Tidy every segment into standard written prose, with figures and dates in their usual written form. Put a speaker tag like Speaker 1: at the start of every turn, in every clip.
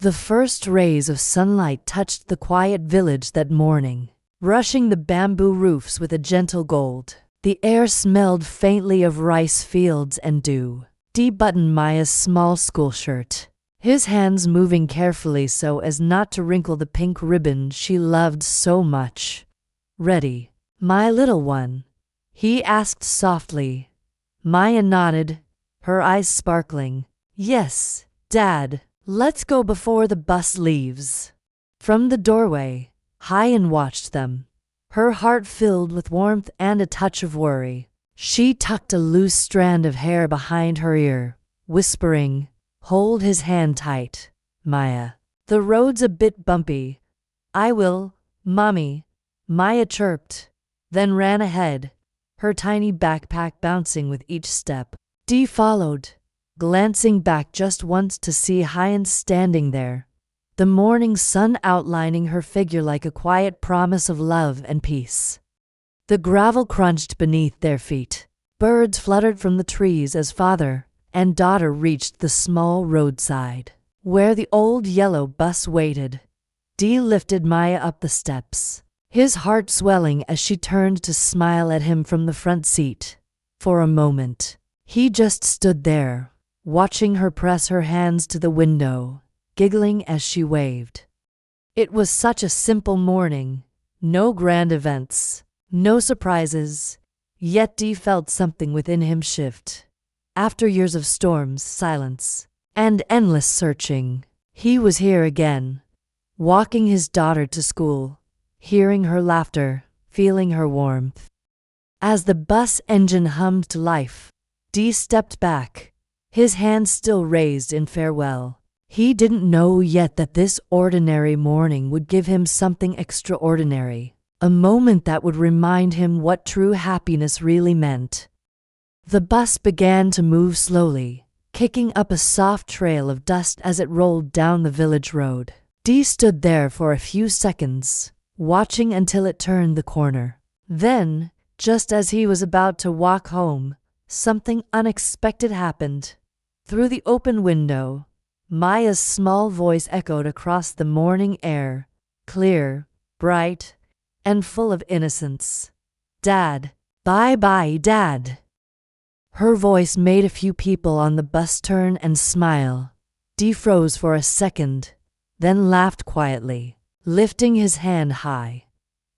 Speaker 1: The first rays of sunlight touched the quiet village that morning, rushing the bamboo roofs with a gentle gold. The air smelled faintly of rice fields and dew. Dee buttoned Maya's small school shirt, his hands moving carefully so as not to wrinkle the pink ribbon she loved so much. "Ready, my little one?" he asked softly. Maya nodded, her eyes sparkling. "Yes, Dad, let's go before the bus leaves." From the doorway, Huyen watched them, her heart filled with warmth and a touch of worry. She tucked a loose strand of hair behind her ear, whispering, "Hold his hand tight, Maya. The road's a bit bumpy." "I will, Mommy," Maya chirped, then ran ahead, her tiny backpack bouncing with each step. Dee followed, glancing back just once to see Huyen standing there, the morning sun outlining her figure like a quiet promise of love and peace. The gravel crunched beneath their feet. Birds fluttered from the trees as father and daughter reached the small roadside, where the old yellow bus waited. Dee lifted Maya up the steps, his heart swelling as she turned to smile at him from the front seat. For a moment, he just stood there, watching her press her hands to the window, giggling as she waved. It was such a simple morning, no grand events, no surprises, yet Dee felt something within him shift. After years of storms, silence, and endless searching, he was here again, walking his daughter to school, hearing her laughter, feeling her warmth. As the bus engine hummed to life, Dee stepped back, his hands still raised in farewell. He didn't know yet that this ordinary morning would give him something extraordinary, a moment that would remind him what true happiness really meant. The bus began to move slowly, kicking up a soft trail of dust as it rolled down the village road. Dee stood there for a few seconds, watching until it turned the corner. Then, just as he was about to walk home, something unexpected happened. Through the open window, Maya's small voice echoed across the morning air, clear, bright, and full of innocence. "Dad, bye-bye, Dad." Her voice made a few people on the bus turn and smile. Dee froze for a second, then laughed quietly, lifting his hand high.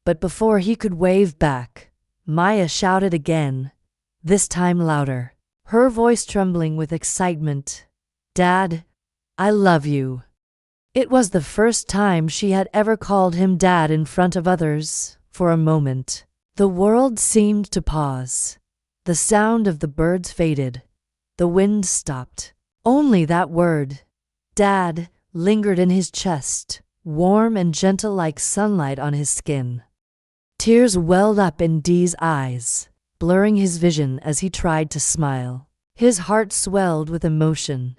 Speaker 1: But before he could wave back, Maya shouted again, this time louder, her voice trembling with excitement. "Dad, I love you." It was the first time she had ever called him Dad in front of others. For a moment, the world seemed to pause. The sound of the birds faded. The wind stopped. Only that word, Dad, lingered in his chest, warm and gentle like sunlight on his skin. Tears welled up in Dee's eyes, blurring his vision as he tried to smile. His heart swelled with emotion.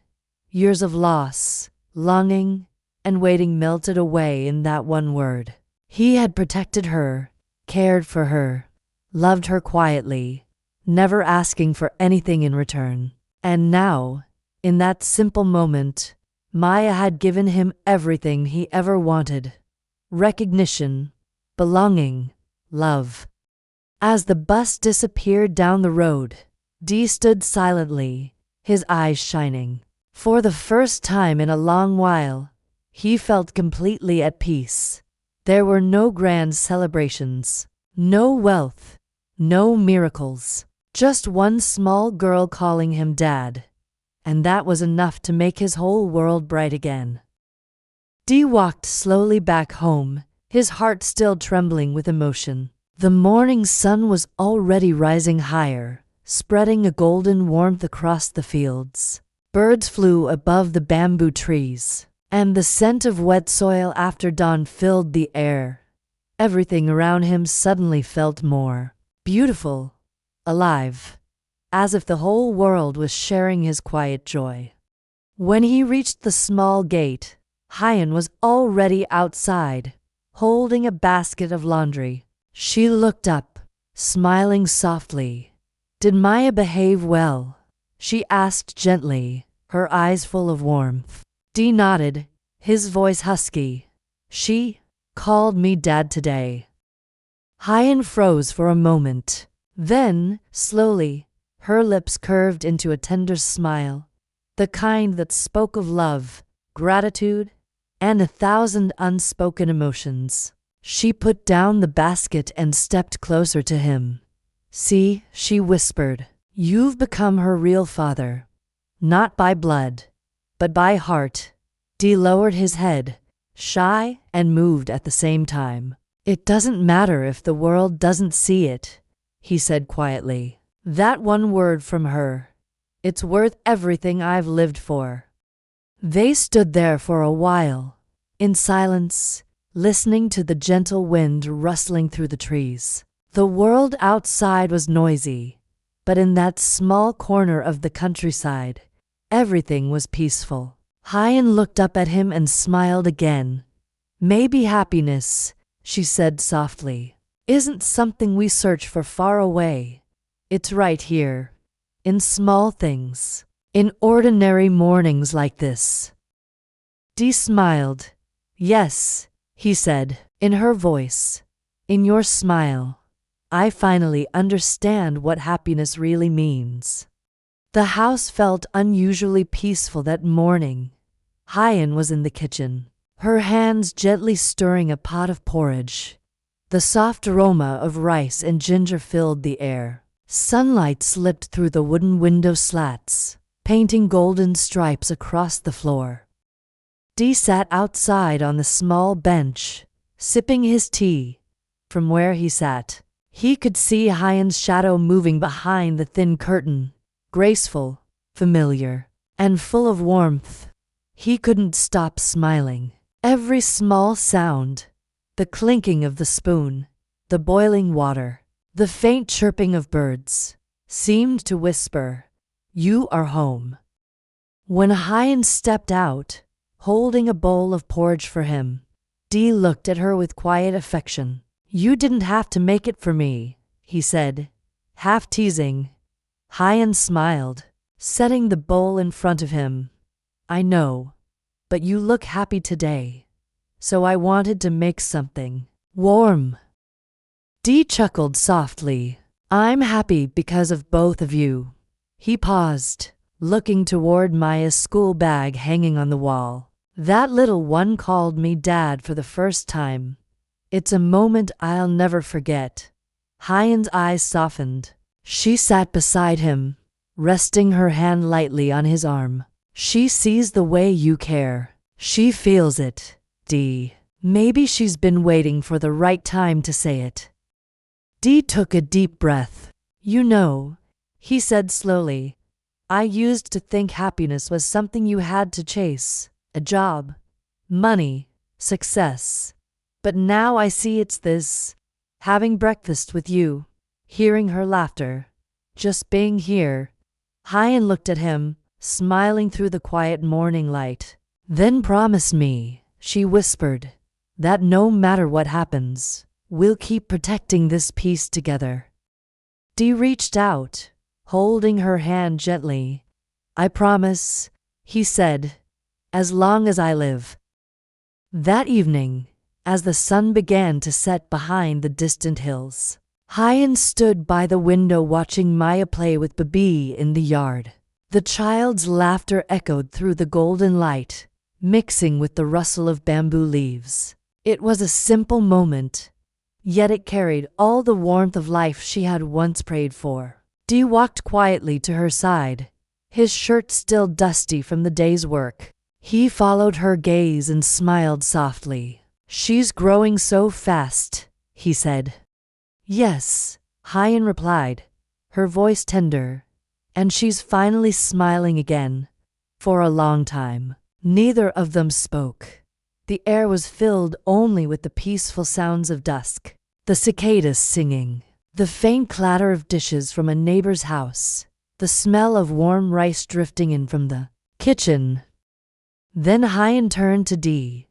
Speaker 1: Years of loss, longing, and waiting melted away in that one word. He had protected her, cared for her, loved her quietly, never asking for anything in return. And now, in that simple moment, Maya had given him everything he ever wanted: recognition, belonging, love. As the bus disappeared down the road, Dee stood silently, his eyes shining. For the first time in a long while, he felt completely at peace. There were no grand celebrations, no wealth, no miracles, just one small girl calling him Dad, and that was enough to make his whole world bright again. Dee walked slowly back home, his heart still trembling with emotion. The morning sun was already rising higher, spreading a golden warmth across the fields. Birds flew above the bamboo trees, and the scent of wet soil after dawn filled the air. Everything around him suddenly felt more beautiful, alive, as if the whole world was sharing his quiet joy. When he reached the small gate, Huyen was already outside, holding a basket of laundry. She looked up, smiling softly. "Did Maya behave well?" she asked gently, her eyes full of warmth. Dee nodded, his voice husky. She called me dad today. Huyen froze for a moment. Then, slowly, her lips curved into a tender smile, the kind that spoke of love, gratitude, and 1,000 unspoken emotions. She put down the basket and stepped closer to him. See, she whispered, you've become her real father. Not by blood, but by heart. Dee lowered his head, shy and moved at the same time. It doesn't matter if the world doesn't see it, he said quietly. That one word from her. It's worth everything I've lived for. They stood there for a while, in silence, listening to the gentle wind rustling through the trees. The world outside was noisy, but in that small corner of the countryside, everything was peaceful. Huyen looked up at him and smiled again. Maybe happiness, she said softly, isn't something we search for far away. It's right here, in small things, in ordinary mornings like this. Dee smiled. Yes, he said, in her voice, in your smile, I finally understand what happiness really means. The house felt unusually peaceful that morning. Huyen was in the kitchen, her hands gently stirring a pot of porridge. The soft aroma of rice and ginger filled the air. Sunlight slipped through the wooden window slats, painting golden stripes across the floor. Dee sat outside on the small bench, sipping his tea. From where he sat, he could see Huyen's shadow moving behind the thin curtain, graceful, familiar, and full of warmth. He couldn't stop smiling. Every small sound, the clinking of the spoon, the boiling water, the faint chirping of birds, seemed to whisper, you are home. When Huyen stepped out, holding a bowl of porridge for him, Dee looked at her with quiet affection. You didn't have to make it for me, he said, half teasing. Huyen smiled, setting the bowl in front of him. I know, but you look happy today, so I wanted to make something warm. Dee chuckled softly. I'm happy because of both of you. He paused, looking toward Maya's school bag hanging on the wall. That little one called me dad for the first time. It's a moment I'll never forget. Huyen's eyes softened. She sat beside him, resting her hand lightly on his arm. She sees the way you care. She feels it, Dee. Maybe she's been waiting for the right time to say it. Dee took a deep breath. You know, he said slowly, I used to think happiness was something you had to chase. A job, money, success. But now I see it's this. Having breakfast with you, hearing her laughter, just being here. Huyen looked at him, smiling through the quiet morning light. Then promise me, she whispered, that no matter what happens, we'll keep protecting this peace together. Dee reached out, holding her hand gently. I promise, he said, as long as I live. That evening, as the sun began to set behind the distant hills, Huyen stood by the window watching Maya play with Baby in the yard. The child's laughter echoed through the golden light, mixing with the rustle of bamboo leaves. It was a simple moment, yet it carried all the warmth of life she had once prayed for. Dee walked quietly to her side, his shirt still dusty from the day's work. He followed her gaze and smiled softly. She's growing so fast, he said. Yes, Huyen replied, her voice tender. And she's finally smiling again. For a long time, neither of them spoke. The air was filled only with the peaceful sounds of dusk, the cicadas singing, the faint clatter of dishes from a neighbor's house, the smell of warm rice drifting in from the kitchen. Then Huyen turned to Dee.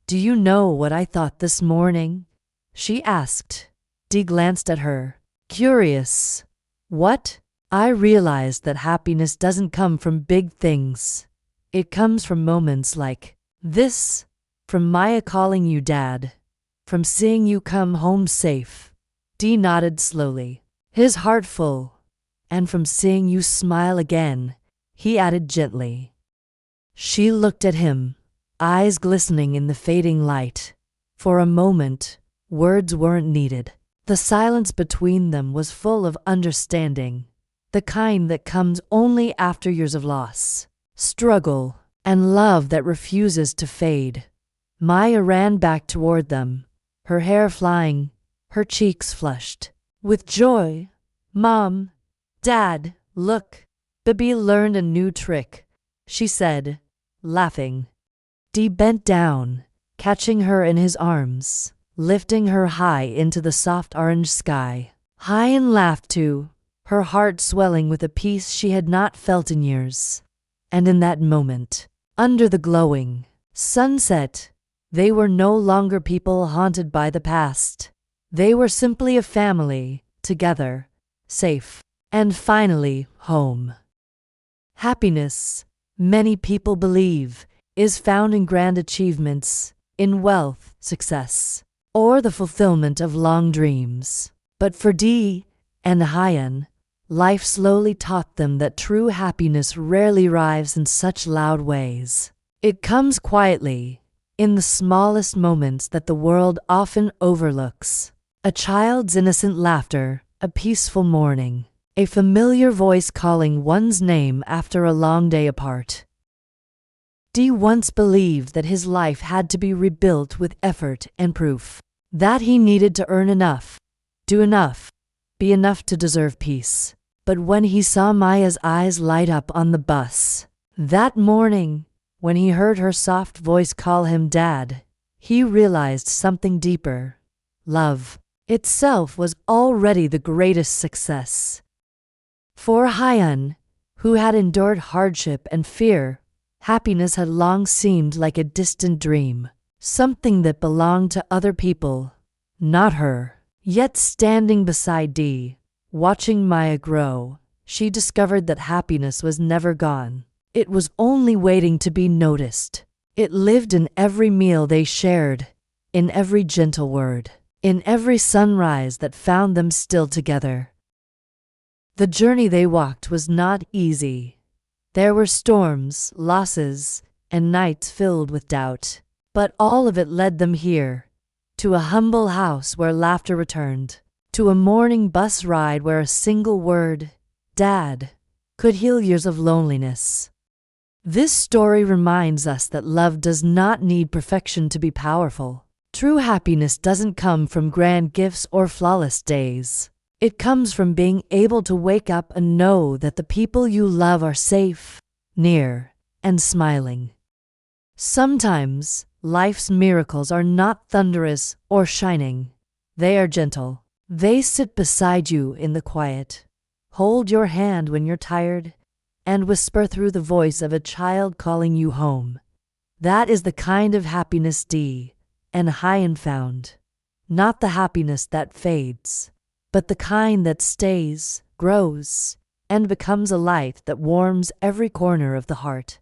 Speaker 1: Do you know what I thought this morning? She asked. Dee glanced at her, curious. What? I realized that happiness doesn't come from big things. It comes from moments like this. From Maya calling you dad. From seeing you come home safe. D nodded slowly, his heart full. And from seeing you smile again, he added gently. She looked at him, eyes glistening in the fading light. For a moment, words weren't needed. The silence between them was full of understanding, the kind that comes only after years of loss, struggle, and love that refuses to fade. Maya ran back toward them, her hair flying, her cheeks flushed with joy. Mom, Dad, look. Bibi learned a new trick, she said, laughing. Dee bent down, catching her in his arms, lifting her high into the soft orange sky. Huyen laughed too, her heart swelling with a peace she had not felt in years. And in that moment, under the glowing sunset, they were no longer people haunted by the past. They were simply a family, together, safe, and finally home. Happiness, many people believe, is found in grand achievements, in wealth, success, or the fulfillment of long dreams. But for Dee and Huyen, life slowly taught them that true happiness rarely arrives in such loud ways. It comes quietly, in the smallest moments that the world often overlooks. A child's innocent laughter, a peaceful morning, a familiar voice calling one's name after a long day apart. Dee once believed that his life had to be rebuilt with effort and proof, that he needed to earn enough, do enough, be enough to deserve peace. But when he saw Maya's eyes light up on the bus, that morning, when he heard her soft voice call him Dad, he realized something deeper. Love itself was already the greatest success. For Huyen, who had endured hardship and fear, happiness had long seemed like a distant dream, something that belonged to other people, not her. Yet standing beside Dee, watching Maya grow, she discovered that happiness was never gone. It was only waiting to be noticed. It lived in every meal they shared, in every gentle word, in every sunrise that found them still together. The journey they walked was not easy. There were storms, losses, and nights filled with doubt. But all of it led them here, to a humble house where laughter returned, to a morning bus ride where a single word, Dad, could heal years of loneliness. This story reminds us that love does not need perfection to be powerful. True happiness doesn't come from grand gifts or flawless days. It comes from being able to wake up and know that the people you love are safe, near, and smiling. Sometimes, life's miracles are not thunderous or shining. They are gentle. They sit beside you in the quiet, hold your hand when you're tired, and whisper through the voice of a child calling you home. That is the kind of happiness Dee and Huyen found. Not the happiness that fades, but the kind that stays, grows, and becomes a light that warms every corner of the heart.